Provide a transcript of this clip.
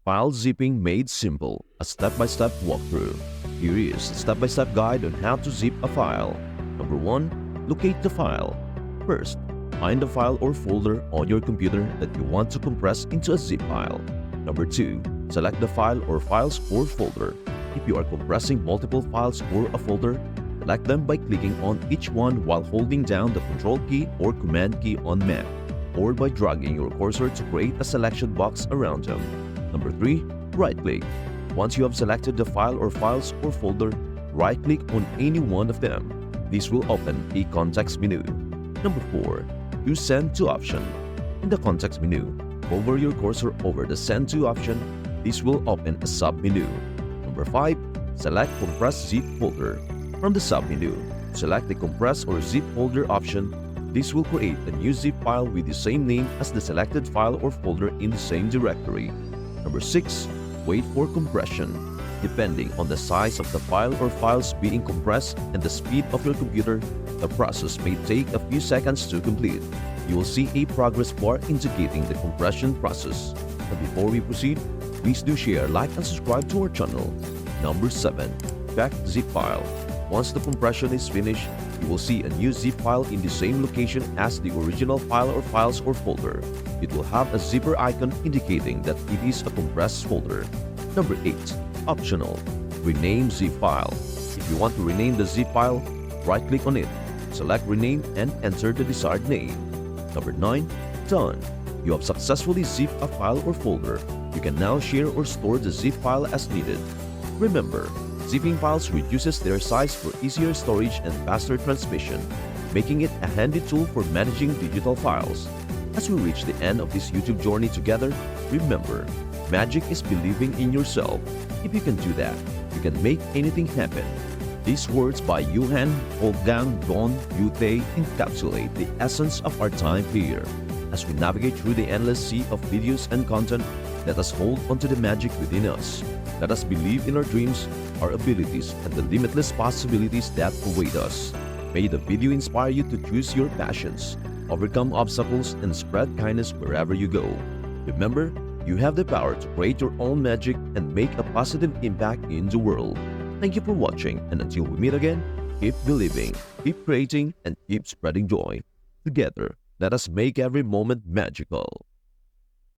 File zipping made simple, a step-by-step walkthrough. Here is a step-by-step guide on how to zip a file. Number 1. Locate the file. First, find the file or folder on your computer that you want to compress into a zip file. Number 2. Select the file or files or folder. If you are compressing multiple files or a folder, select them by clicking on each one while holding down the Ctrl key or Command key on Mac, or by dragging your cursor to create a selection box around them. Number 3. Right-click. Once you have selected the file or files or folder, right-click on any one of them. This will open a context menu. Number 4. Use Send to option. In the context menu, hover your cursor over the Send to option. This will open a sub-menu. Number 5. Select Compress Zip Folder. From the sub-menu, select the Compress or Zip Folder option. This will create a new zip file with the same name as the selected file or folder in the same directory. Number 6. Wait for compression. Depending on the size of the file or files being compressed and the speed of your computer, the process may take a few seconds to complete. You will see a progress bar indicating the compression process. And before we proceed, please do share, like, and subscribe to our channel. Number 7. Check zip file. Once the compression is finished, you will see a new zip file in the same location as the original file or files or folder. It will have a zipper icon indicating that it is a compressed folder. Number 8. Optional. Rename zip file. If you want to rename the zip file, right-click on it, select Rename, and enter the desired name. Number 9. Done. You have successfully zipped a file or folder. You can now share or store the zip file as needed. Remember, zipping files reduces their size for easier storage and faster transmission, making it a handy tool for managing digital files. As we reach the end of this YouTube journey together, remember, magic is believing in yourself. If you can do that, you can make anything happen. These words by Johann Wolfgang von Goethe encapsulate the essence of our time here. As we navigate through the endless sea of videos and content, let us hold onto the magic within us. Let us believe in our dreams, our abilities, and the limitless possibilities that await us. May the video inspire you to choose your passions, overcome obstacles, and spread kindness wherever you go. Remember, you have the power to create your own magic and make a positive impact in the world. Thank you for watching, and until we meet again, keep believing, keep creating, and keep spreading joy. Together, let us make every moment magical.